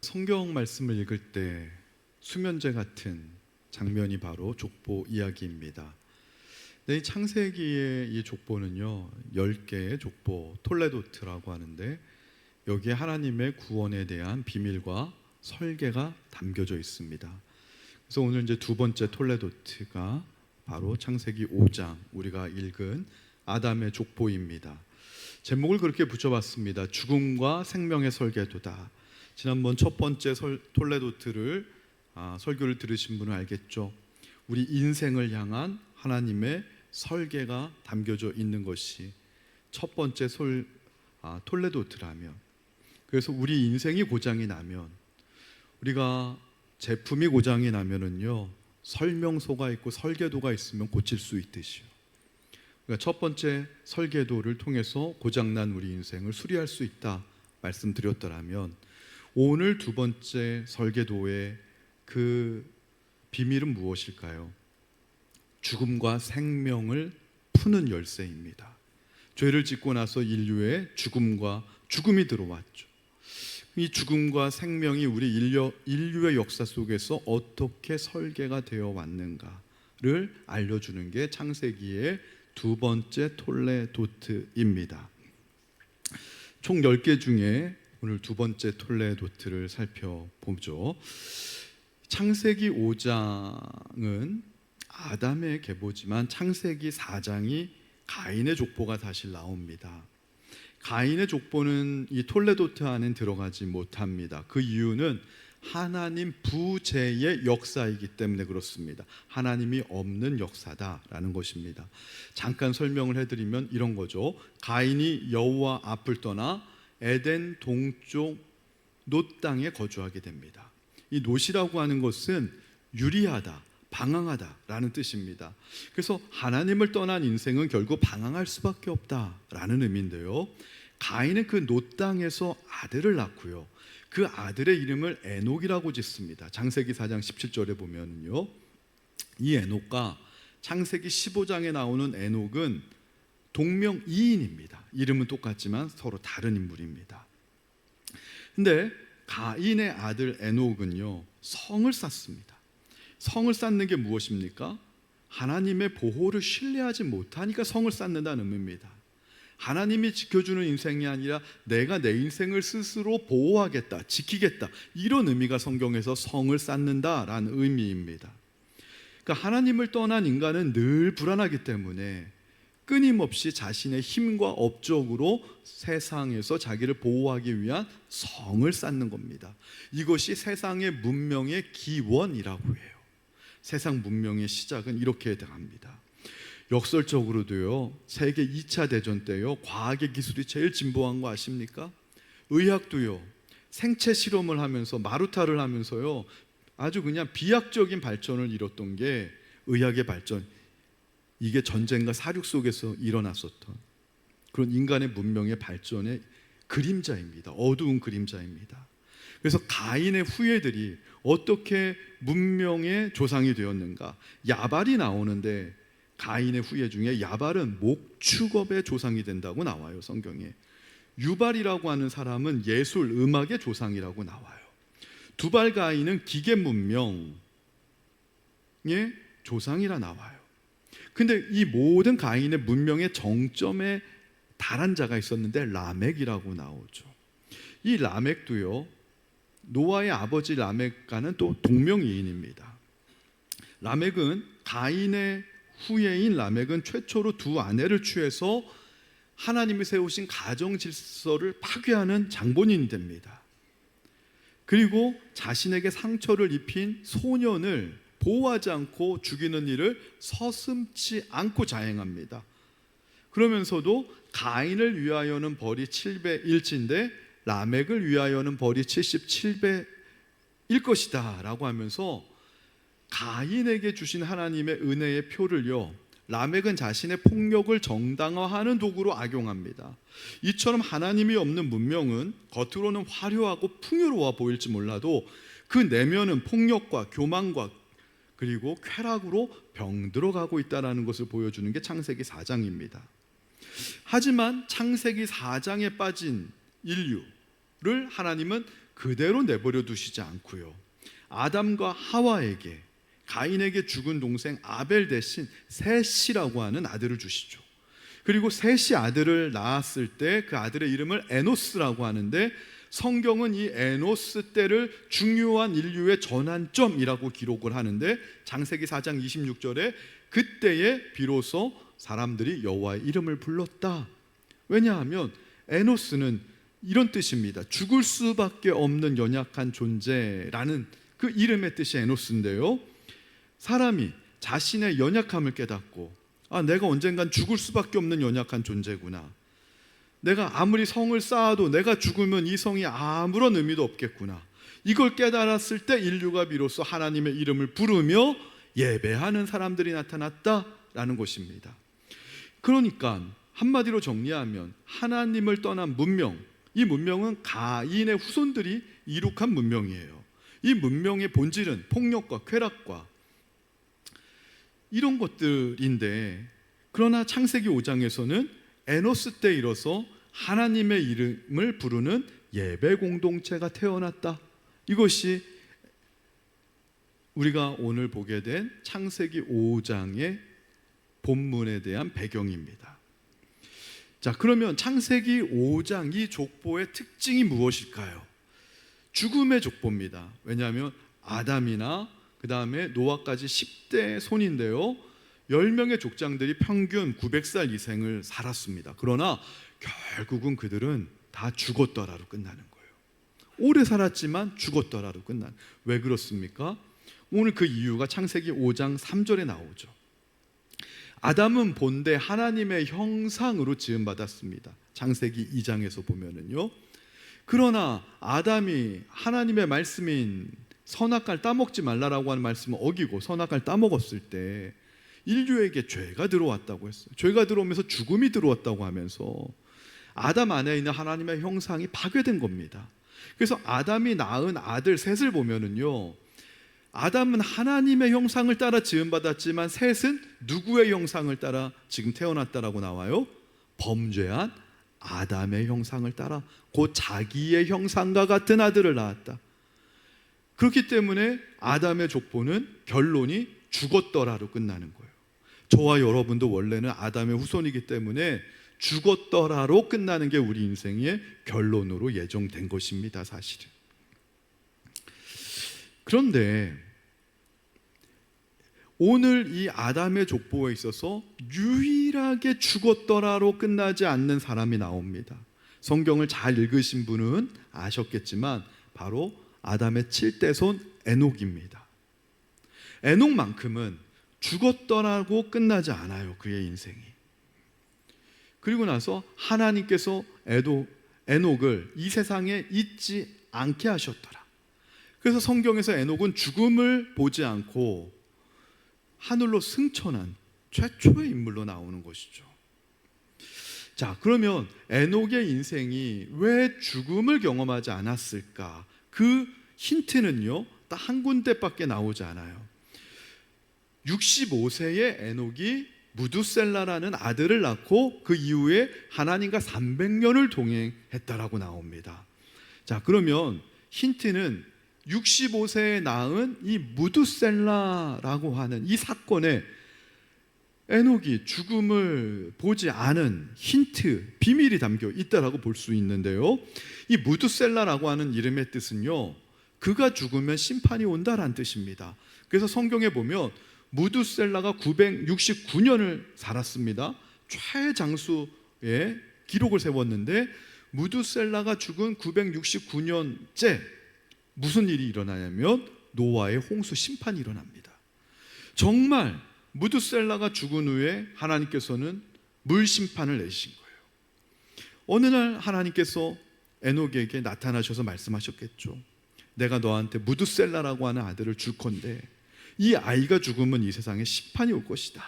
성경 말씀을 읽을 때 수면제 같은 장면이 바로 족보 이야기입니다. 이 창세기의 이 족보는요 10개의 족보 톨레도트라고 하는데 여기에 하나님의 구원에 대한 비밀과 설계가 담겨져 있습니다. 그래서 오늘 이제 두 번째 톨레도트가 바로 창세기 5장 우리가 읽은 아담의 족보입니다. 제목을 그렇게 붙여봤습니다. 죽음과 생명의 설계도다. 지난번 첫 번째 톨레도트를 설교를 들으신 분은 알겠죠. 우리 인생을 향한 하나님의 설계가 담겨져 있는 것이 첫 번째 톨레도트라면, 그래서 우리 인생이 고장이 나면, 우리가 제품이 고장이 나면은요 설명서가 있고 설계도가 있으면 고칠 수 있듯이요. 그러니까 첫 번째 설계도를 통해서 고장난 우리 인생을 수리할 수 있다 말씀드렸더라면, 오늘 두 번째 설계도의 그 비밀은 무엇일까요? 죽음과 생명을 푸는 열쇠입니다. 죄를 짓고 나서 인류에 죽음이 들어왔죠. 이 죽음과 생명이 우리 인류의 역사 속에서 어떻게 설계가 되어 왔는가를 알려주는 게 창세기의 두 번째 톨레도트입니다. 총 10개 중에 오늘 두 번째 톨레도트를 살펴보죠. 창세기 5장은 아담의 계보지만 창세기 4장이 가인의 족보가 다시 나옵니다. 가인의 족보는 이 톨레도트 안에 들어가지 못합니다. 그 이유는 하나님 부재의 역사이기 때문에 그렇습니다. 하나님이 없는 역사다라는 것입니다. 잠깐 설명을 해드리면 이런 거죠. 가인이 여호와 앞을 떠나 에덴 동쪽 놋 땅에 거주하게 됩니다. 이 놋이라고 하는 것은 유리하다, 방황하다라는 뜻입니다. 그래서 하나님을 떠난 인생은 결국 방황할 수밖에 없다라는 의미인데요. 가인은 그 놋 땅에서 아들을 낳고요. 그 아들의 이름을 에녹이라고 짓습니다. 창세기 4장 17절에 보면요, 이 에녹과 창세기 15장에 나오는 에녹은 동명이인입니다. 이름은 똑같지만 서로 다른 인물입니다. 근데 가인의 아들 에녹은요 성을 쌓습니다. 성을 쌓는 게 무엇입니까? 하나님의 보호를 신뢰하지 못하니까 성을 쌓는다는 의미입니다. 하나님이 지켜주는 인생이 아니라 내가 내 인생을 스스로 보호하겠다, 지키겠다, 이런 의미가 성경에서 성을 쌓는다라는 의미입니다. 그러니까 하나님을 떠난 인간은 늘 불안하기 때문에 끊임없이 자신의 힘과 업적으로 세상에서 자기를 보호하기 위한 성을 쌓는 겁니다. 이것이 세상의 문명의 기원이라고 해요. 세상 문명의 시작은 이렇게 돼갑니다. 역설적으로도요, 세계 2차 대전 때요, 과학의 기술이 제일 진보한 거 아십니까? 의학도요, 생체 실험을 하면서 마루타를 하면서요, 아주 그냥 비약적인 발전을 이뤘던 게 의학의 발전. 이게 전쟁과 사륙 속에서 일어났었던 그런 인간의 문명의 발전의 그림자입니다. 어두운 그림자입니다. 그래서 가인의 후예들이 어떻게 문명의 조상이 되었는가? 야발이 나오는데 가인의 후예 중에 야발은 목축업의 조상이 된다고 나와요, 성경에. 유발이라고 하는 사람은 예술, 음악의 조상이라고 나와요. 두발 가인은 기계 문명의 조상이라 나와요. 근데 이 모든 가인의 문명의 정점에 달한 자가 있었는데 라멕이라고 나오죠. 이 라멕도요, 노아의 아버지 라멕과는 또 동명이인입니다. 라멕은 가인의 후예인 라멕은 최초로 두 아내를 취해서 하나님이 세우신 가정 질서를 파괴하는 장본인이 됩니다. 그리고 자신에게 상처를 입힌 소년을 보호하지 않고 죽이는 일을 서슴지 않고 자행합니다. 그러면서도 가인을 위하여는 벌이 700일치인데 라멕을 위하여는 벌이 77배일 것이다 라고 하면서 가인에게 주신 하나님의 은혜의 표를요, 라멕은 자신의 폭력을 정당화하는 도구로 악용합니다. 이처럼 하나님이 없는 문명은 겉으로는 화려하고 풍요로워 보일지 몰라도 그 내면은 폭력과 교만과 그리고 쾌락으로 병들어가고 있다는 것을 보여주는 게 창세기 4장입니다. 하지만 창세기 4장에 빠진 인류를 하나님은 그대로 내버려 두시지 않고요, 아담과 하와에게, 가인에게 죽은 동생 아벨 대신 셋이라고 하는 아들을 주시죠. 그리고 셋이 아들을 낳았을 때 그 아들의 이름을 에노스라고 하는데, 성경은 이 에노스 때를 중요한 인류의 전환점이라고 기록을 하는데, 창세기 4장 26절에 그때에 비로소 사람들이 여호와의 이름을 불렀다. 왜냐하면 에노스는 이런 뜻입니다. 죽을 수밖에 없는 연약한 존재라는 그 이름의 뜻이 에노스인데요, 사람이 자신의 연약함을 깨닫고, 내가 언젠간 죽을 수밖에 없는 연약한 존재구나, 내가 아무리 성을 쌓아도 내가 죽으면 이 성이 아무런 의미도 없겠구나, 이걸 깨달았을 때 인류가 비로소 하나님의 이름을 부르며 예배하는 사람들이 나타났다라는 것입니다. 그러니까 한마디로 정리하면 하나님을 떠난 문명, 이 문명은 가인의 후손들이 이룩한 문명이에요. 이 문명의 본질은 폭력과 쾌락과 이런 것들인데, 그러나 창세기 5장에서는 에노스 때 이뤄서 하나님의 이름을 부르는 예배 공동체가 태어났다. 이것이 우리가 오늘 보게 된 창세기 5장의 본문에 대한 배경입니다. 자, 그러면 창세기 5장 이 족보의 특징이 무엇일까요? 죽음의 족보입니다. 왜냐하면 아담이나 그 다음에 노아까지 10대 손인데요, 10명의 족장들이 평균 900살 이생을 살았습니다. 그러나 결국은 그들은 다 죽었더라로 끝나는 거예요. 오래 살았지만 죽었더라로 끝난. 왜 그렇습니까? 오늘 그 이유가 창세기 5장 3절에 나오죠. 아담은 본래 하나님의 형상으로 지음받았습니다. 창세기 2장에서 보면은요, 그러나 아담이 하나님의 말씀인 선악과를 따먹지 말라라고 하는 말씀을 어기고 선악과를 따먹었을 때 인류에게 죄가 들어왔다고 했어요. 죄가 들어오면서 죽음이 들어왔다고 하면서 아담 안에 있는 하나님의 형상이 파괴된 겁니다. 그래서 아담이 낳은 아들 셋을 보면은요, 아담은 하나님의 형상을 따라 지음받았지만 셋은 누구의 형상을 따라 지금 태어났다라고 나와요? 범죄한 아담의 형상을 따라 곧 자기의 형상과 같은 아들을 낳았다. 그렇기 때문에 아담의 족보는 결론이 죽었더라로 끝나는 거예요. 저와 여러분도 원래는 아담의 후손이기 때문에 죽었더라로 끝나는 게 우리 인생의 결론으로 예정된 것입니다, 사실은. 그런데 오늘 이 아담의 족보에 있어서 유일하게 죽었더라로 끝나지 않는 사람이 나옵니다. 성경을 잘 읽으신 분은 아셨겠지만 바로 아담의 7대 손 에녹입니다. 에녹만큼은 죽었더라고 끝나지 않아요, 그의 인생이. 그리고 나서 하나님께서 에녹을 이 세상에 있지 않게 하셨더라. 그래서 성경에서 에녹은 죽음을 보지 않고 하늘로 승천한 최초의 인물로 나오는 것이죠. 자, 그러면 에녹의 인생이 왜 죽음을 경험하지 않았을까? 그 힌트는요, 딱 한 군데밖에 나오지 않아요. 65세의 에녹이 무두셀라라는 아들을 낳고 그 이후에 하나님과 300년을 동행했다라고 나옵니다. 자, 그러면 힌트는 65세에 낳은 이 무두셀라라고 하는 이 사건에 에녹이 죽음을 보지 않은 힌트, 비밀이 담겨 있다라고 볼 수 있는데요, 이 무두셀라라고 하는 이름의 뜻은요, 그가 죽으면 심판이 온다라는 뜻입니다. 그래서 성경에 보면 무두셀라가 969년을 살았습니다. 최장수의 기록을 세웠는데, 무두셀라가 죽은 969년째 무슨 일이 일어나냐면 노아의 홍수 심판이 일어납니다. 정말 무두셀라가 죽은 후에 하나님께서는 물 심판을 내신 거예요. 어느 날 하나님께서 에녹에게 나타나셔서 말씀하셨겠죠. 내가 너한테 무두셀라라고 하는 아들을 줄 건데 이 아이가 죽으면 이 세상에 심판이 올 것이다.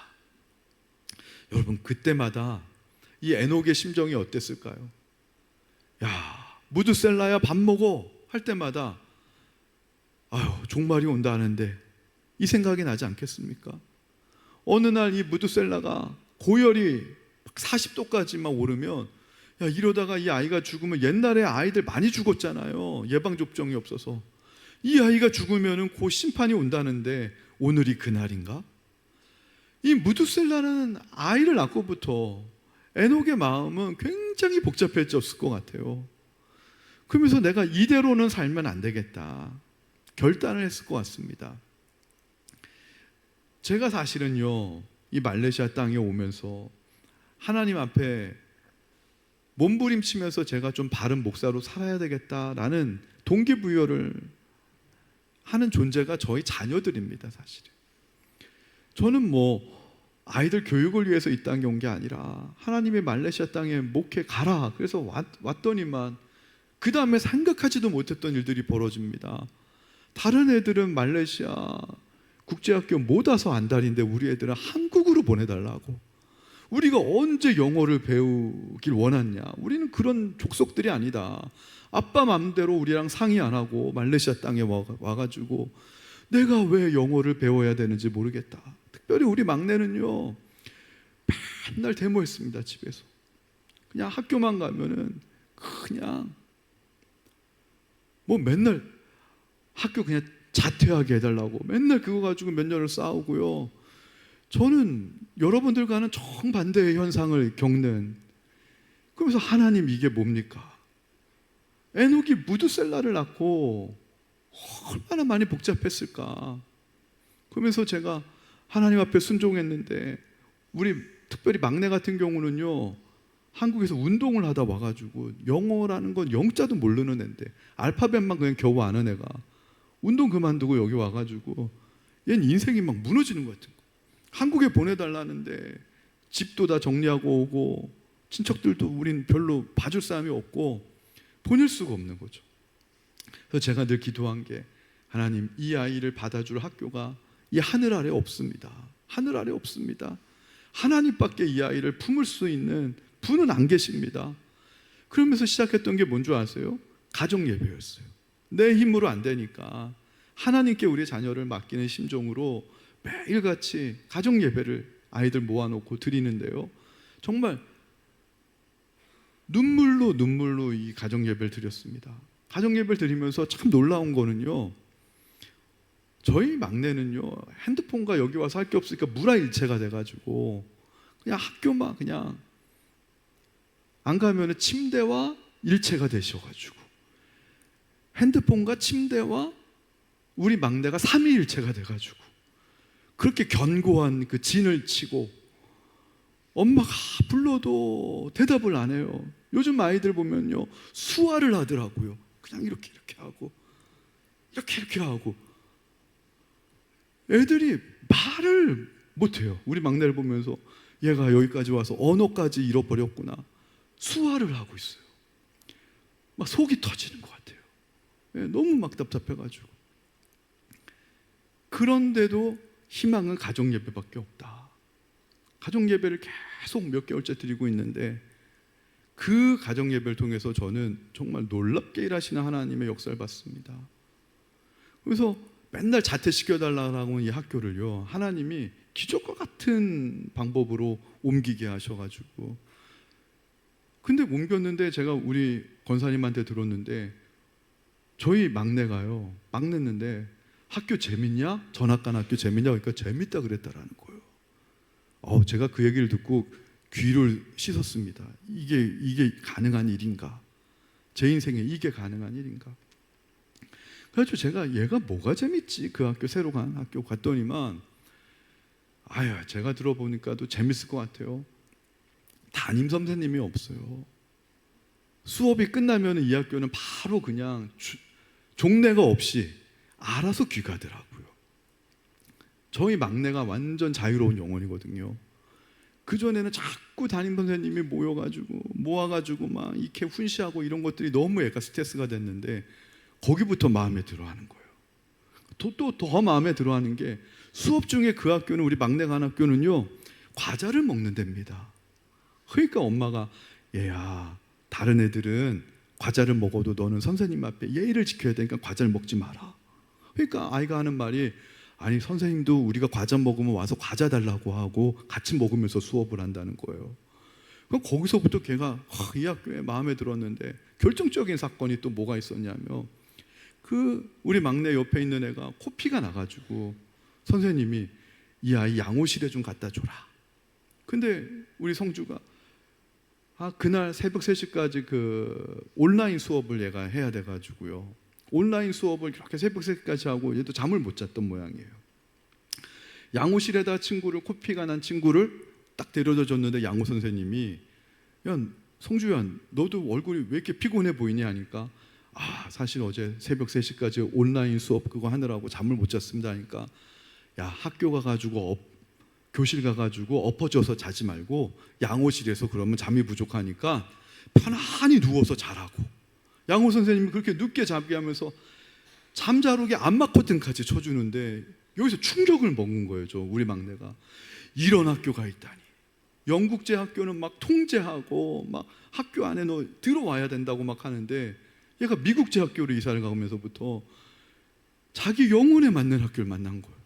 여러분, 그때마다 이 에녹의 심정이 어땠을까요? 야, 무두셀라야 밥 먹어 할 때마다 아유, 종말이 온다 하는데 이 생각이 나지 않겠습니까? 어느 날 이 무두셀라가 고열이 40도까지만 오르면 야, 이러다가 이 아이가 죽으면, 옛날에 아이들 많이 죽었잖아요. 예방접종이 없어서. 이 아이가 죽으면 곧 심판이 온다는데 오늘이 그날인가? 이 무두셀라는 아이를 낳고부터 에녹의 마음은 굉장히 복잡해졌을 것 같아요. 그러면서 내가 이대로는 살면 안 되겠다 결단을 했을 것 같습니다. 제가 사실은요, 이 말레이시아 땅에 오면서 하나님 앞에 몸부림치면서 제가 좀 바른 목사로 살아야 되겠다라는 동기부여를 하는 존재가 저희 자녀들입니다. 사실은 저는 아이들 교육을 위해서 이 땅에 온 게 아니라 하나님의 말레이시아 땅에 목회 가라 그래서 왔더니만 그 다음에 생각하지도 못했던 일들이 벌어집니다. 다른 애들은 말레이시아 국제학교 못 와서 안달인데 우리 애들은 한국으로 보내달라고. 우리가 언제 영어를 배우길 원했냐? 우리는 그런 족속들이 아니다. 아빠 맘대로 우리랑 상의 안 하고 말레이시아 땅에 와가지고 내가 왜 영어를 배워야 되는지 모르겠다. 특별히 우리 막내는요, 맨날 데모했습니다. 집에서 그냥 학교만 가면은 그냥 맨날 학교 그냥 자퇴하게 해달라고 맨날 그거 가지고 몇 년을 싸우고요. 저는 여러분들과는 정반대의 현상을 겪는, 그러면서 하나님 이게 뭡니까? 에녹이 무두셀라를 낳고 얼마나 많이 복잡했을까. 그러면서 제가 하나님 앞에 순종했는데, 우리 특별히 막내 같은 경우는요, 한국에서 운동을 하다 와가지고 영어라는 건 영자도 모르는 애인데 알파벳만 그냥 겨우 아는 애가 운동 그만두고 여기 와가지고 얘는 인생이 막 무너지는 것 같은 거. 한국에 보내달라는데 집도 다 정리하고 오고 친척들도 우린 별로 봐줄 사람이 없고 보낼 수가 없는 거죠. 그래서 제가 늘 기도한 게, 하나님, 이 아이를 받아줄 학교가 이 하늘 아래 없습니다. 하늘 아래 없습니다. 하나님밖에 이 아이를 품을 수 있는 분은 안 계십니다. 그러면서 시작했던 게 뭔 줄 아세요? 가정 예배였어요. 내 힘으로 안 되니까 하나님께 우리 자녀를 맡기는 심정으로 매일같이 가정 예배를 아이들 모아놓고 드리는데요, 정말 눈물로 이 가정 예배를 드렸습니다. 가정 예배를 드리면서 참 놀라운 거는요, 저희 막내는요, 핸드폰과 여기 와서 할 게 없으니까 물화일체가 돼가지고 그냥 학교만 그냥 안 가면은 침대와 일체가 되셔가지고 핸드폰과 침대와 우리 막내가 삼위일체가 돼가지고 그렇게 견고한 그 진을 치고 엄마가 불러도 대답을 안 해요. 요즘 아이들 보면요, 수화를 하더라고요. 그냥 이렇게 하고 이렇게 하고 애들이 말을 못해요. 우리 막내를 보면서 얘가 여기까지 와서 언어까지 잃어버렸구나. 수화를 하고 있어요. 막 속이 터지는 것 같아요. 너무 막 답답해가지고. 그런데도 희망은 가정 예배밖에 없다. 가정 예배를 계속 몇 개월째 드리고 있는데, 그 가정 예배를 통해서 저는 정말 놀랍게 일하시는 하나님의 역사를 봤습니다. 그래서 맨날 자퇴시켜달라고 이 학교를요, 하나님이 기적과 같은 방법으로 옮기게 하셔가지고, 근데 옮겼는데 제가 우리 권사님한테 들었는데, 저희 막내가요, 막냈는데 학교 재밌냐? 전학간 학교 재밌냐? 그러니까 재밌다 그랬다라는 거예요. 제가 그 얘기를 듣고 귀를 씻었습니다. 이게 가능한 일인가? 제 인생에 이게 가능한 일인가? 그래서 제가 얘가 뭐가 재밌지? 그 학교, 새로 간 학교 갔더니만, 제가 들어보니까도 재밌을 것 같아요. 담임 선생님이 없어요. 수업이 끝나면 이 학교는 바로 그냥 종례가 없이 알아서 귀가더라고요. 저희 막내가 완전 자유로운 영혼이거든요. 그전에는 자꾸 담임 선생님이 모아가지고 막 이렇게 훈시하고 이런 것들이 너무 애가 스트레스가 됐는데, 거기부터 마음에 들어하는 거예요. 또 더 마음에 들어하는 게, 수업 중에 그 학교는, 우리 막내가 한 학교는요, 과자를 먹는 데입니다. 그러니까 엄마가, 얘야, 다른 애들은 과자를 먹어도 너는 선생님 앞에 예의를 지켜야 되니까 과자를 먹지 마라. 그러니까 아이가 하는 말이, 아니 선생님도 우리가 과자 먹으면 와서 과자 달라고 하고 같이 먹으면서 수업을 한다는 거예요. 그럼 거기서부터 걔가 이 학교에 마음에 들었는데, 결정적인 사건이 또 뭐가 있었냐면, 우리 막내 옆에 있는 애가 코피가 나가지고 선생님이 이 아이 양호실에 좀 갖다 줘라. 근데 우리 성주가 그날 새벽 3시까지 온라인 수업을 얘가 해야 돼가지고요, 온라인 수업을 그렇게 새벽 3시까지 하고 얘도 잠을 못 잤던 모양이에요. 양호실에다 코피가 난 친구를 딱 데려다 줬는데, 양호 선생님이 야 성주야, 너도 얼굴이 왜 이렇게 피곤해 보이니 하니까, 사실 어제 새벽 3시까지 온라인 수업 그거 하느라고 잠을 못 잤습니다 하니까, 야 학교 가가지고 교실 가가지고 엎어져서 자지 말고 양호실에서 그러면 잠이 부족하니까 편안히 누워서 자라고. 양호 선생님이 그렇게 늦게 자게 하면서 잠자루게 안마 커튼까지 쳐주는데, 여기서 충격을 먹은 거예요. 우리 막내가 이런 학교가 있다니. 영국제 학교는 막 통제하고 막 학교 안에 너 들어와야 된다고 막 하는데, 얘가 미국제 학교로 이사를 가면서부터 자기 영혼에 맞는 학교를 만난 거예요.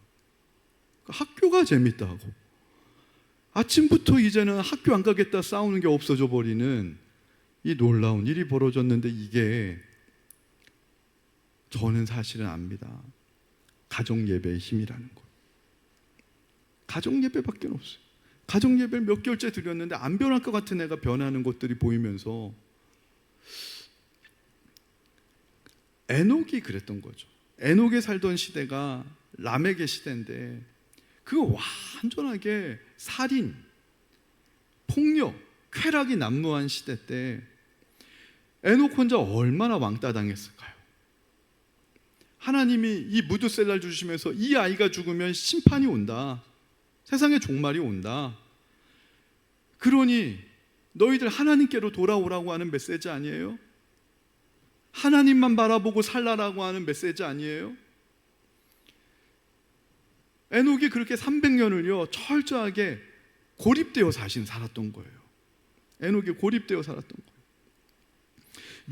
학교가 재밌다고. 아침부터 이제는 학교 안 가겠다 싸우는 게 없어져 버리는 이 놀라운 일이 벌어졌는데, 이게 저는 사실은 압니다. 가정 예배의 힘이라는 거. 가정 예배밖에 없어요. 가정 예배를 몇 개월째 드렸는데 안 변할 것 같은 애가 변하는 것들이 보이면서, 에녹이 그랬던 거죠. 에녹에 살던 시대가 라멕의 시대인데, 그거 완전하게 살인, 폭력, 쾌락이 난무한 시대 때 에녹 혼자 얼마나 왕따 당했을까요? 하나님이 이 무드셀라를 주시면서 이 아이가 죽으면 심판이 온다, 세상에 종말이 온다, 그러니 너희들 하나님께로 돌아오라고 하는 메시지 아니에요? 하나님만 바라보고 살라라고 하는 메시지 아니에요? 에녹이 그렇게 300년을요 철저하게 고립되어 살았던 거예요. 에녹이 고립되어 살았던 거예요.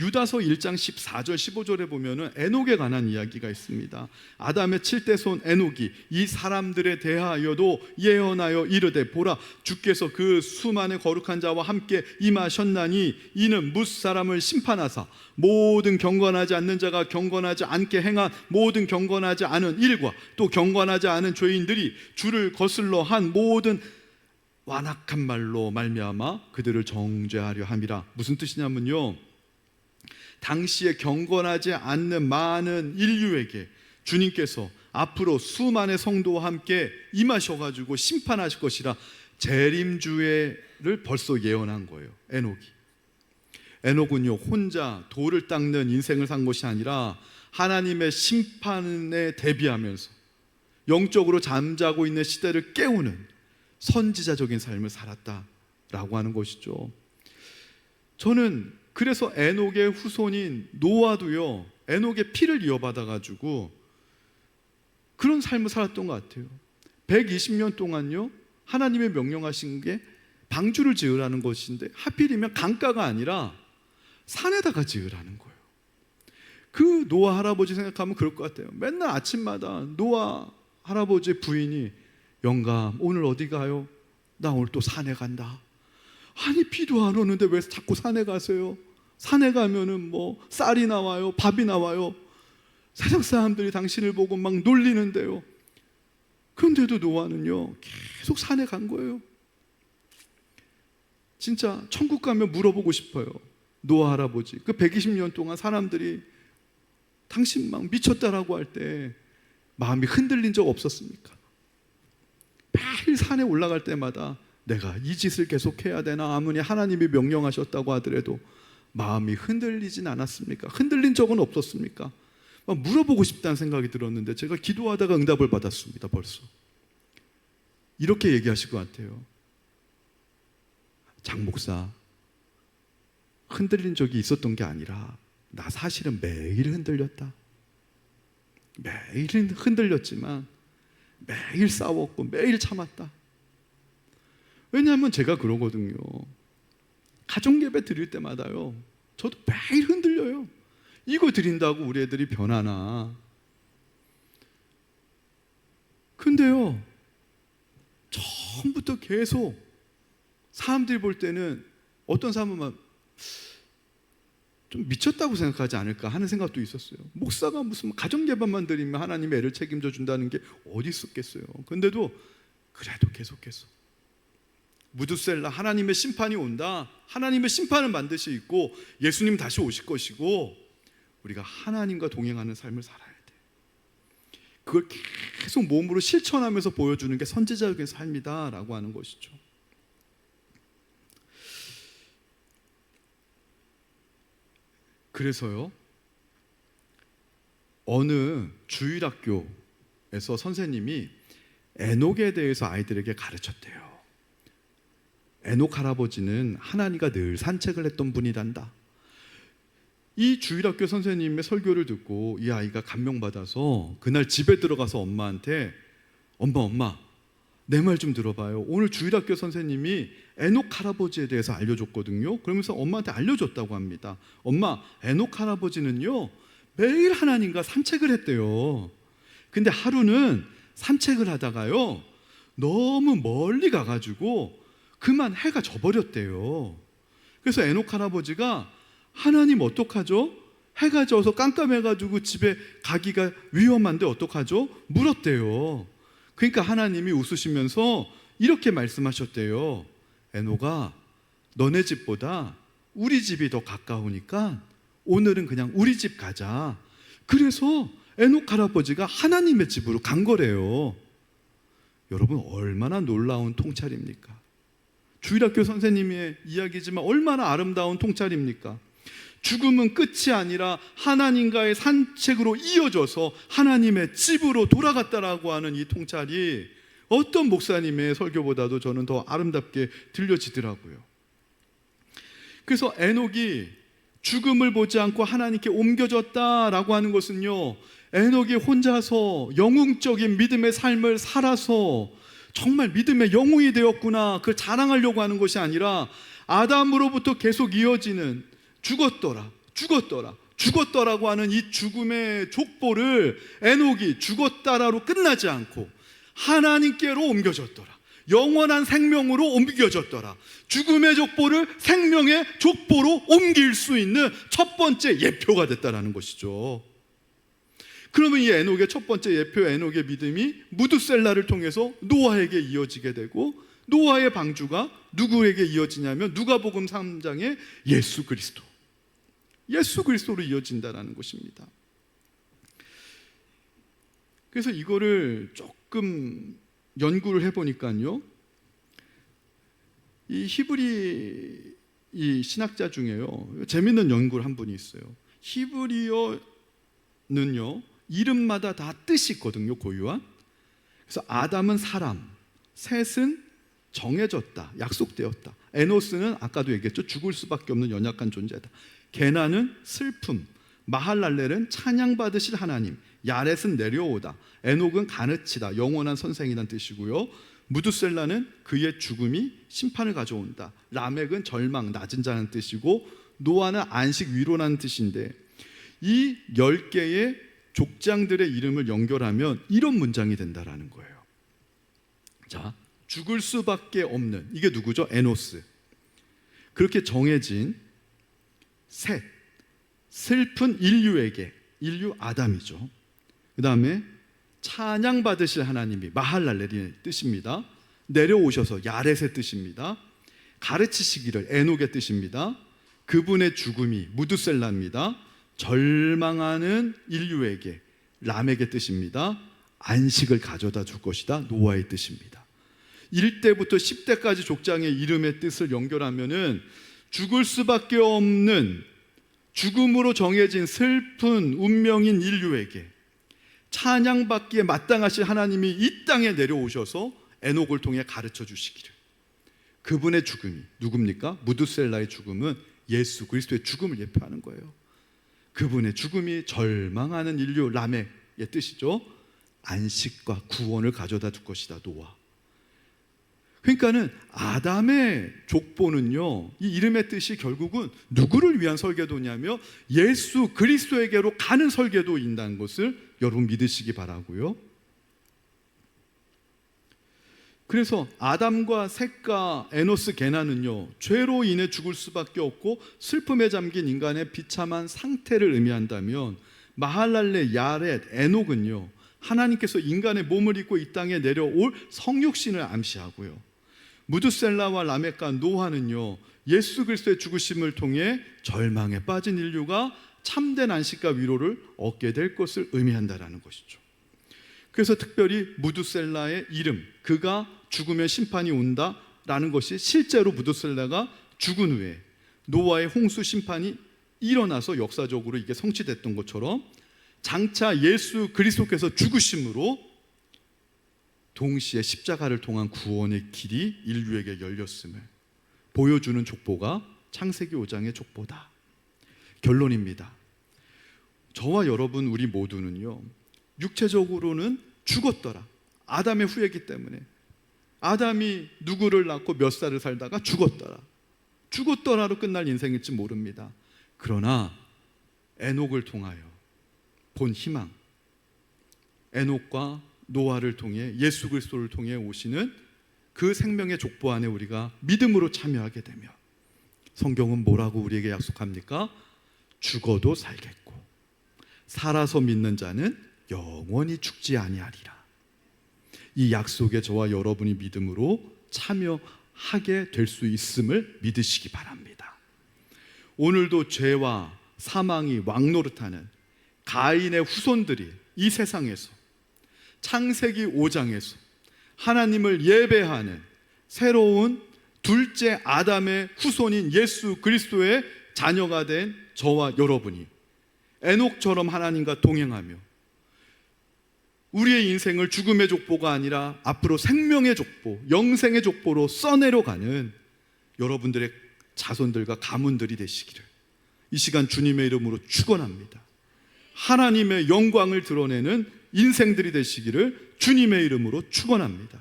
유다서 1장 14절 15절에 보면은 에녹에 관한 이야기가 있습니다. 아담의 7대 손 에녹이 이 사람들에 대하여도 예언하여 이르되, 보라 주께서 그 수만의 거룩한 자와 함께 임하셨나니 이는 뭇사람을 심판하사 모든 경건하지 않는 자가 경건하지 않게 행한 모든 경건하지 않은 일과 또 경건하지 않은 죄인들이 주를 거슬러 한 모든 완악한 말로 말미암아 그들을 정죄하려 함이라. 무슨 뜻이냐면요, 당시에 경건하지 않는 많은 인류에게 주님께서 앞으로 수만의 성도와 함께 임하셔가지고 심판하실 것이라 재림주의를 벌써 예언한 거예요. 에녹은요 혼자 돌을 닦는 인생을 산 것이 아니라 하나님의 심판에 대비하면서 영적으로 잠자고 있는 시대를 깨우는 선지자적인 삶을 살았다라고 하는 것이죠. 저는 그래서 에녹의 후손인 노아도요 에녹의 피를 이어받아가지고 그런 삶을 살았던 것 같아요. 120년 동안요 하나님의 명령하신 게 방주를 지으라는 것인데, 하필이면 강가가 아니라 산에다가 지으라는 거예요. 그 노아 할아버지 생각하면 그럴 것 같아요. 맨날 아침마다 노아 할아버지 부인이, 영감 오늘 어디 가요? 나 오늘 또 산에 간다. 아니 비도 안 오는데 왜 자꾸 산에 가세요? 산에 가면은 뭐 쌀이 나와요, 밥이 나와요. 세상 사람들이 당신을 보고 막 놀리는데요. 그런데도 노아는요 계속 산에 간 거예요. 진짜 천국 가면 물어보고 싶어요. 노아 할아버지 그 120년 동안 사람들이 당신 막 미쳤다라고 할 때 마음이 흔들린 적 없었습니까? 매일 산에 올라갈 때마다 내가 이 짓을 계속 해야 되나, 아무리 하나님이 명령하셨다고 하더라도 마음이 흔들리진 않았습니까? 흔들린 적은 없었습니까? 물어보고 싶다는 생각이 들었는데 제가 기도하다가 응답을 받았습니다. 벌써 이렇게 얘기하실 것 같아요. 장 목사, 흔들린 적이 있었던 게 아니라 나 사실은 매일 흔들렸다. 매일 흔들렸지만 매일 싸웠고 매일 참았다. 왜냐하면 제가 그러거든요. 가정 예배 드릴 때마다요 저도 매일 흔들려요. 이거 드린다고 우리 애들이 변하나. 근데요 처음부터 계속 사람들이 볼 때는 어떤 사람은 좀 미쳤다고 생각하지 않을까 하는 생각도 있었어요. 목사가 무슨 가정예배만 드리면 하나님의 애를 책임져 준다는 게 어디 있었겠어요. 근데도 그래도 계속해서 무드셀라, 하나님의 심판이 온다. 하나님의 심판은 반드시 있고 예수님 다시 오실 것이고 우리가 하나님과 동행하는 삶을 살아야 돼. 그걸 계속 몸으로 실천하면서 보여주는 게 선지자적인 삶이다라고 하는 것이죠. 그래서요, 어느 주일학교에서 선생님이 에녹에 대해서 아이들에게 가르쳤대요. 에녹 할아버지는 하나님과 늘 산책을 했던 분이란다. 이 주일학교 선생님의 설교를 듣고 이 아이가 감명받아서 그날 집에 들어가서 엄마한테 엄마 내 말 좀 들어봐요. 오늘 주일학교 선생님이 에녹 할아버지에 대해서 알려줬거든요. 그러면서 엄마한테 알려줬다고 합니다. 엄마, 에녹 할아버지는요 매일 하나님과 산책을 했대요. 근데 하루는 산책을 하다가요 너무 멀리 가가지고 그만 해가 져버렸대요. 그래서 에녹 할아버지가 하나님 어떡하죠? 해가 져서 깜깜해가지고 집에 가기가 위험한데 어떡하죠? 물었대요. 그러니까 하나님이 웃으시면서 이렇게 말씀하셨대요. 에녹아, 너네 집보다 우리 집이 더 가까우니까 오늘은 그냥 우리 집 가자. 그래서 에녹 할아버지가 하나님의 집으로 간 거래요. 여러분, 얼마나 놀라운 통찰입니까? 주일학교 선생님의 이야기지만 얼마나 아름다운 통찰입니까? 죽음은 끝이 아니라 하나님과의 산책으로 이어져서 하나님의 집으로 돌아갔다라고 하는 이 통찰이 어떤 목사님의 설교보다도 저는 더 아름답게 들려지더라고요. 그래서 에녹이 죽음을 보지 않고 하나님께 옮겨졌다라고 하는 것은요, 에녹이 혼자서 영웅적인 믿음의 삶을 살아서 정말 믿음의 영웅이 되었구나, 그걸 자랑하려고 하는 것이 아니라 아담으로부터 계속 이어지는 죽었더라고 하는 이 죽음의 족보를 에녹이 죽었다라로 끝나지 않고 하나님께로 옮겨졌더라, 영원한 생명으로 옮겨졌더라, 죽음의 족보를 생명의 족보로 옮길 수 있는 첫 번째 예표가 됐다라는 것이죠. 그러면 이 에녹의 첫 번째 예표, 에녹의 믿음이 무드셀라를 통해서 노아에게 이어지게 되고, 노아의 방주가 누구에게 이어지냐면 누가복음 3장의 예수 그리스도로 이어진다라는 것입니다. 그래서 이거를 조금 연구를 해보니까요, 이 히브리 이 신학자 중에요 재밌는 연구를 한 분이 있어요. 히브리어는요 이름마다 다 뜻이 있거든요, 고유한. 그래서 아담은 사람, 셋은 정해졌다, 약속되었다. 에노스는 아까도 얘기했죠, 죽을 수밖에 없는 연약한 존재다. 게나는 슬픔, 마할랄렐은 찬양받으실 하나님, 야렛은 내려오다, 에녹은 가느치다, 영원한 선생이란 뜻이고요. 무드셀라는 그의 죽음이 심판을 가져온다. 라멕은 절망, 낮은 자라는 뜻이고, 노아는 안식, 위로라는 뜻인데, 이 10개의 족장들의 이름을 연결하면 이런 문장이 된다라는 거예요. 자, 죽을 수밖에 없는, 이게 누구죠? 에노스. 그렇게 정해진 셋, 슬픈 인류에게, 인류 아담이죠. 그 다음에 찬양받으실 하나님이 마할랄렐의 뜻입니다. 내려오셔서 야렛의 뜻입니다. 가르치시기를 에녹의 뜻입니다. 그분의 죽음이 무드셀라입니다. 절망하는 인류에게 라멕의 뜻입니다. 안식을 가져다 줄 것이다, 노아의 뜻입니다. 1대부터 10대까지 족장의 이름의 뜻을 연결하면은 죽을 수밖에 없는, 죽음으로 정해진 슬픈 운명인 인류에게 찬양받기에 마땅하신 하나님이 이 땅에 내려오셔서 에녹을 통해 가르쳐 주시기를, 그분의 죽음이 누굽니까? 무드셀라의 죽음은 예수 그리스도의 죽음을 예표하는 거예요. 그분의 죽음이 절망하는 인류 라멕의 뜻이죠. 안식과 구원을 가져다 줄 것이다, 노아. 그러니까는 아담의 족보는요, 이 이름의 뜻이 결국은 누구를 위한 설계도냐며 예수 그리스도에게로 가는 설계도인다는 것을 여러분 믿으시기 바라고요. 그래서 아담과 셋과 에노스 게나는요, 죄로 인해 죽을 수밖에 없고 슬픔에 잠긴 인간의 비참한 상태를 의미한다면, 마할랄레, 야렛, 에녹은요, 하나님께서 인간의 몸을 입고 이 땅에 내려올 성육신을 암시하고요, 무드셀라와 라멕과 노아는요, 예수 그리스도의 죽으심을 통해 절망에 빠진 인류가 참된 안식과 위로를 얻게 될 것을 의미한다라는 것이죠. 그래서 특별히 무드셀라의 이름, 그가 죽으면 심판이 온다라는 것이 실제로 무드셀라가 죽은 후에 노아의 홍수 심판이 일어나서 역사적으로 이게 성취됐던 것처럼, 장차 예수 그리스도께서 죽으심으로 동시에 십자가를 통한 구원의 길이 인류에게 열렸음을 보여주는 족보가 창세기 5장의 족보다. 결론입니다. 저와 여러분, 우리 모두는요, 육체적으로는 죽었더라. 아담의 후예이기 때문에 아담이 누구를 낳고 몇 살을 살다가 죽었더라로 끝날 인생일지 모릅니다. 그러나 에녹을 통하여 본 희망, 에녹과 노아를 통해 예수 그리스도를 통해 오시는 그 생명의 족보 안에 우리가 믿음으로 참여하게 되며, 성경은 뭐라고 우리에게 약속합니까? 죽어도 살겠고 살아서 믿는 자는 영원히 죽지 아니하리라. 이 약속에 저와 여러분이 믿음으로 참여하게 될 수 있음을 믿으시기 바랍니다. 오늘도 죄와 사망이 왕노릇하는 가인의 후손들이 이 세상에서 창세기 5장에서 하나님을 예배하는 새로운 둘째 아담의 후손인 예수 그리스도의 자녀가 된 저와 여러분이 에녹처럼 하나님과 동행하며 우리의 인생을 죽음의 족보가 아니라 앞으로 생명의 족보, 영생의 족보로 써내려가는 여러분들의 자손들과 가문들이 되시기를 이 시간 주님의 이름으로 축원합니다. 하나님의 영광을 드러내는 인생들이 되시기를 주님의 이름으로 축원합니다.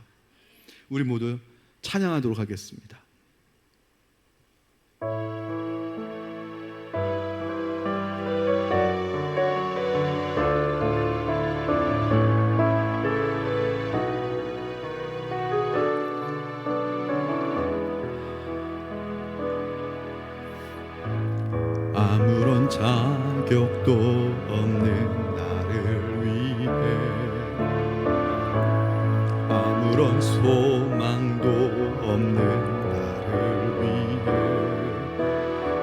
우리 모두 찬양하도록 하겠습니다. 아무런 자격도 없는 나를 위해, 아무런 소망도 없는 나를 위해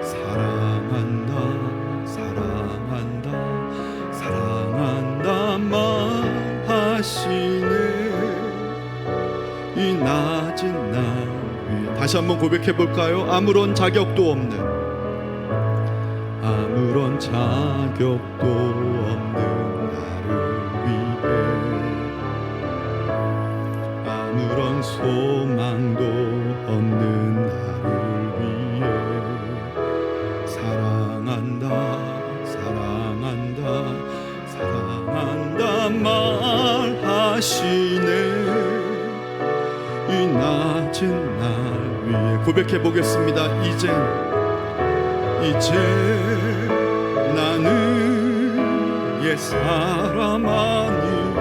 사랑한다, 사랑한다, 사랑한다 말하시네. 이 낮은 날 위해 다시 한번 고백해 볼까요? 아무런 자격도 없는, 아무런 자격도 없는 나를 위해, 아무런 소망도 없는 나를 위해 사랑한다, 사랑한다, 사랑한다 말하시네. 이 낮은 날 위해 고백해 보겠습니다. 이제 나는 옛사람 아니요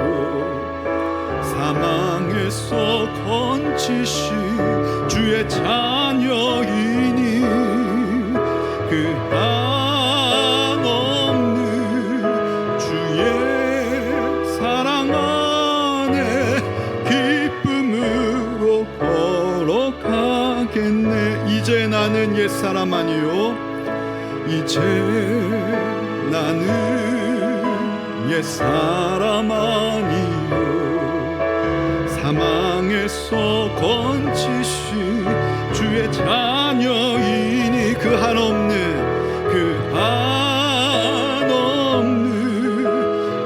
사망에서 건지신 주의 자녀이니 그 한없는 주의 사랑 안에 기쁨으로 걸어가겠네. 이제 나는 옛사람 아니요 이제 나는 옛사람 아니요 사망에서 건지신 주의 자녀이니 그 한없는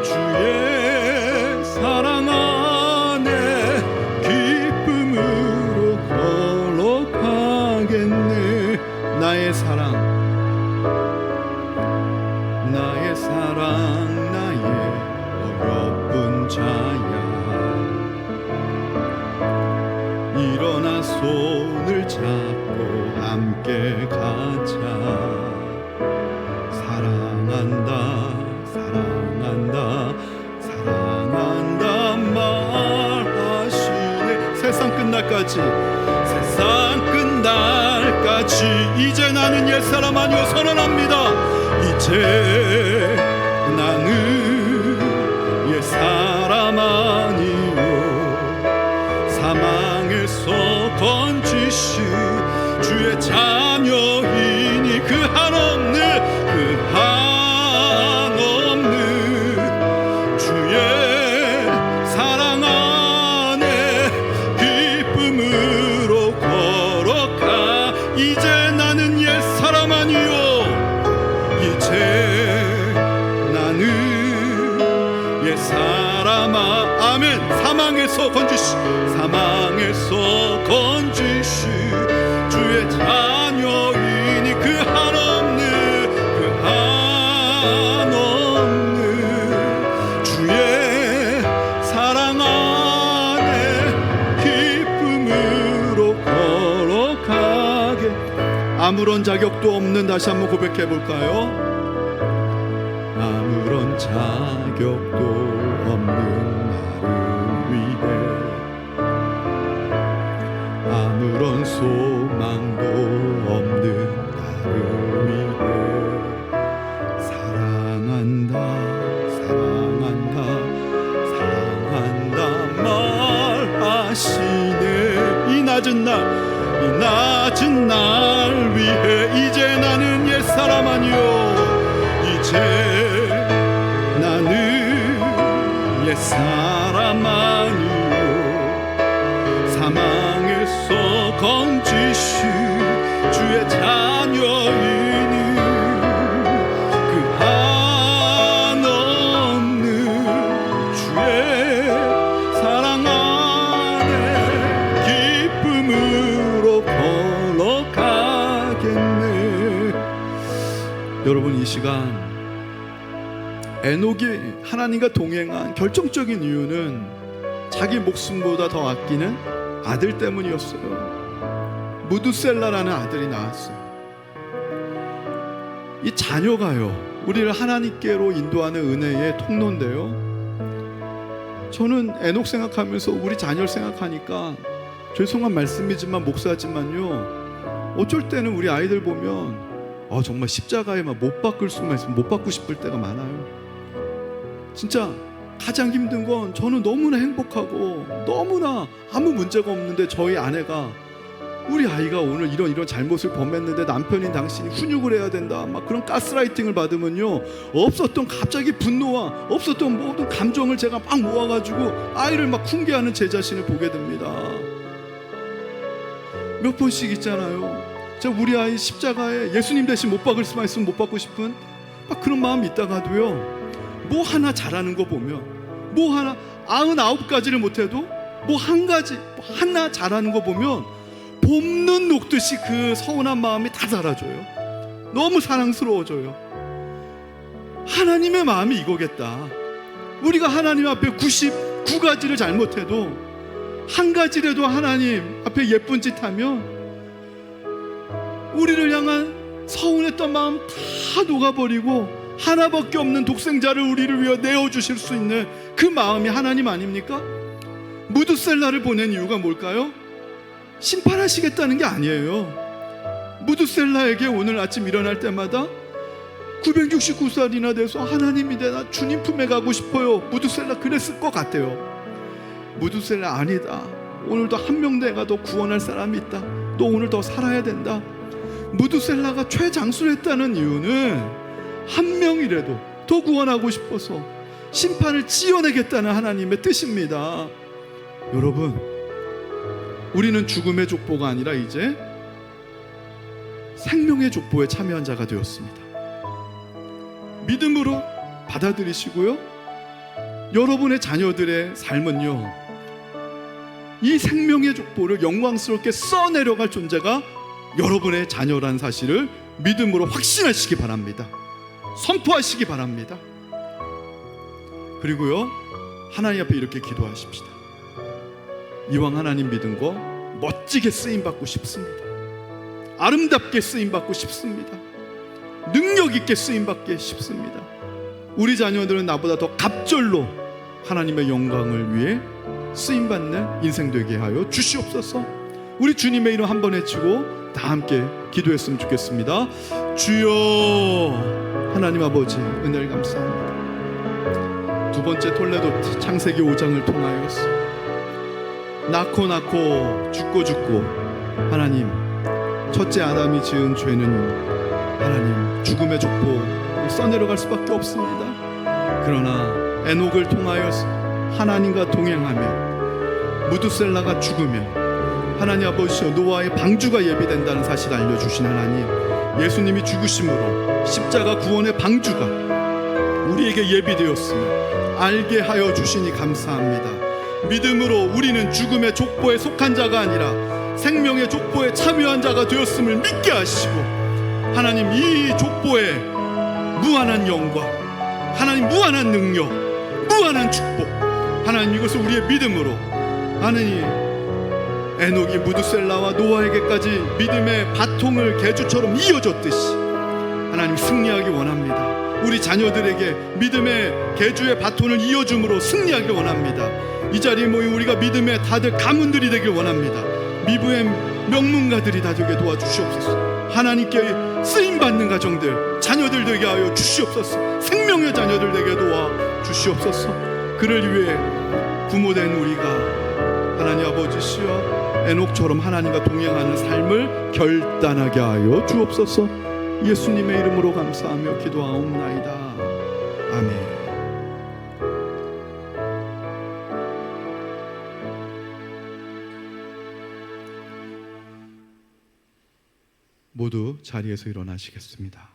주의 사랑 안에 기쁨으로 걸어가겠네. 나의 사랑, 나의 사랑, 나의 어여쁜 자야. 일어나 손을 잡고 함께 가자. 사랑한다, 사랑한다, 사랑한다 말하시네. 세상 끝날 끝날까지, 세상 끝날까지 이제 나는 옛사람 아니요 선언합니다. 이제 나는 옛사람 아니요 사망에서 건지신 주의 자녀이니 그 한없는 주의 사랑 안에 기쁨으로 걸어가. 이제 나는 옛사람 아니요 이제 나는 옛사람아. 아멘. 사망에서 건지시 주의 자녀이니 그 한없는 주의 사랑 안에 기쁨으로 걸어가게. 아무런 자격도 없는, 다시 한번 고백해 볼까요? 아무런 자격도 없는 나를 위해, 아무런 소망도 없는 나를 위해 사랑한다 말하시네. 이 낮은 날 위해 이제 나는 옛사람 아니요 이제 나는 옛사람 아니요 사망에서 건지신 주의 자녀이니 그 한없는 주의 사랑 안에 기쁨으로 걸어가겠네. 여러분, 이 시간 에녹이 하나님과 동행한 결정적인 이유는 자기 목숨보다 더 아끼는 아들 때문이었어요. 무두셀라라는 아들이 나왔어요. 이 자녀가요, 우리를 하나님께로 인도하는 은혜의 통로인데요, 저는 에녹 생각하면서 우리 자녀를 생각하니까 죄송한 말씀이지만 목사지만요, 어쩔 때는 우리 아이들 보면 정말 십자가에 못 박을 수만 있으면 못 박고 싶을 때가 많아요. 진짜 가장 힘든 건 저는 너무나 행복하고 너무나 아무 문제가 없는데 저희 아내가 우리 아이가 오늘 이런 잘못을 범했는데 남편인 당신이 훈육을 해야 된다, 막 그런 가스라이팅을 받으면요, 없었던 갑자기 분노와 없었던 모든 감정을 제가 막 모아가지고 아이를 막 훈계하는 제 자신을 보게 됩니다. 몇 번씩 있잖아요, 제가 우리 아이 십자가에 예수님 대신 못 박을 수만 있으면 못 박고 싶은 막 그런 마음이 있다가도요, 뭐 하나 잘하는 거 보면, 뭐 하나 99가지를 못해도 뭐 한 가지 하나 잘하는 거 보면 봄눈 녹듯이 그 서운한 마음이 다 사라져요. 너무 사랑스러워져요. 하나님의 마음이 이거겠다. 우리가 하나님 앞에 99가지를 잘못해도 한 가지라도 하나님 앞에 예쁜 짓 하면 우리를 향한 서운했던 마음 다 녹아버리고 하나밖에 없는 독생자를 우리를 위해 내어주실 수 있는 그 마음이 하나님 아닙니까? 무두셀라를 보낸 이유가 뭘까요? 심판하시겠다는 게 아니에요. 무두셀라에게 오늘 아침 일어날 때마다 969살이나 돼서 하나님이 나 주님 품에 가고 싶어요, 무두셀라 그랬을 것 같아요. 무두셀라 아니다, 오늘도 한 명 내가 더 구원할 사람이 있다, 너 오늘 더 살아야 된다. 무두셀라가 최장수했다는 이유는 한 명이라도 더 구원하고 싶어서 심판을 지어내겠다는 하나님의 뜻입니다. 여러분, 우리는 죽음의 족보가 아니라 이제 생명의 족보에 참여한 자가 되었습니다. 믿음으로 받아들이시고요, 여러분의 자녀들의 삶은요, 이 생명의 족보를 영광스럽게 써내려갈 존재가 여러분의 자녀란 사실을 믿음으로 확신하시기 바랍니다. 선포하시기 바랍니다. 그리고요, 하나님 앞에 이렇게 기도하십시다. 이왕 하나님 믿은 거 멋지게 쓰임받고 싶습니다. 아름답게 쓰임받고 싶습니다. 능력 있게 쓰임받게 싶습니다. 우리 자녀들은 나보다 더 갑절로 하나님의 영광을 위해 쓰임받는 인생 되게 하여 주시옵소서. 우리 주님의 이름 한번 외치고 다 함께 기도했으면 좋겠습니다. 주여, 하나님 아버지 은혜를 감사합니다. 두 번째 톨레도 창세기 5장을 통하여서 낳고 죽고 하나님, 첫째 아담이 지은 죄는 하나님 죽음의 족보를 써내려갈 수밖에 없습니다. 그러나 에녹을 통하여서 하나님과 동행하며 무두셀라가 죽으며 하나님 아버지여 노아의 방주가 예비된다는 사실을 알려주신 하나님, 예수님이 죽으심으로 십자가 구원의 방주가 우리에게 예비되었음을 알게 하여 주시니 감사합니다. 믿음으로 우리는 죽음의 족보에 속한 자가 아니라 생명의 족보에 참여한 자가 되었음을 믿게 하시고, 하나님 이 족보에 무한한 영광, 하나님 무한한 능력, 무한한 축복, 하나님 이것을 우리의 믿음으로, 하나님 에녹이 무두셀라와 노아에게까지 믿음의 바통을 개주처럼 이어줬듯이 하나님 승리하기 원합니다. 우리 자녀들에게 믿음의 개주의 바톤을 이어줌으로 승리하기 원합니다. 이 자리에 모인 우리가 믿음의 다들 가문들이 되길 원합니다. 미부의 명문가들이 다 되게 도와주시옵소서. 하나님께 쓰임받는 가정들, 자녀들 되게 하여 주시옵소서. 생명의 자녀들 되게 도와주시옵소서. 그를 위해 부모된 우리가 하나님 아버지시여 에녹처럼 하나님과 동행하는 삶을 결단하게 하여 주옵소서. 예수님의 이름으로 감사하며 기도하옵나이다. 아멘. 모두 자리에서 일어나시겠습니다.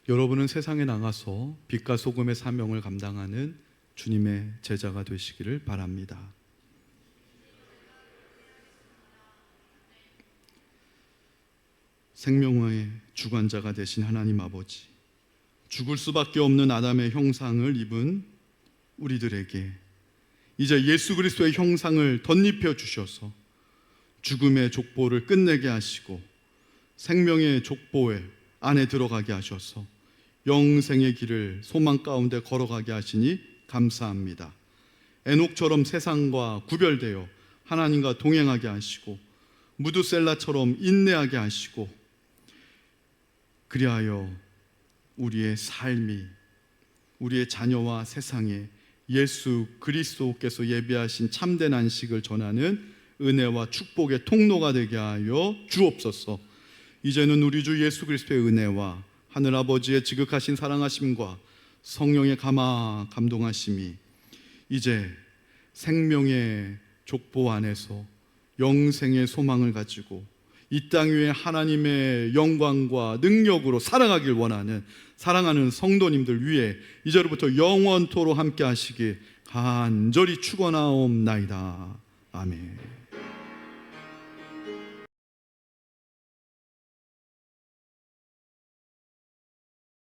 여러분은 세상에 나가서 빛과 소금의 사명을 감당하는 주님의 제자가 되시기를 바랍니다. 생명의 주관자가 되신 하나님 아버지, 죽을 수밖에 없는 아담의 형상을 입은 우리들에게 이제 예수 그리스도의 형상을 덧입혀 주셔서 죽음의 족보를 끝내게 하시고 생명의 족보에 안에 들어가게 하셔서 영생의 길을 소망 가운데 걸어가게 하시니 감사합니다. 에녹처럼 세상과 구별되어 하나님과 동행하게 하시고 무두셀라처럼 인내하게 하시고, 그리하여 우리의 삶이 우리의 자녀와 세상에 예수 그리스도께서 예비하신 참된 안식을 전하는 은혜와 축복의 통로가 되게 하여 주옵소서. 이제는 우리 주 예수 그리스도의 은혜와 하늘아버지의 지극하신 사랑하심과 성령의 감동하심이 이제 생명의 족보 안에서 영생의 소망을 가지고 이 땅 위에 하나님의 영광과 능력으로 살아가길 원하는 사랑하는 성도님들 위해 이제로부터 영원토록 함께 하시길 간절히 축원하옵나이다. 아멘.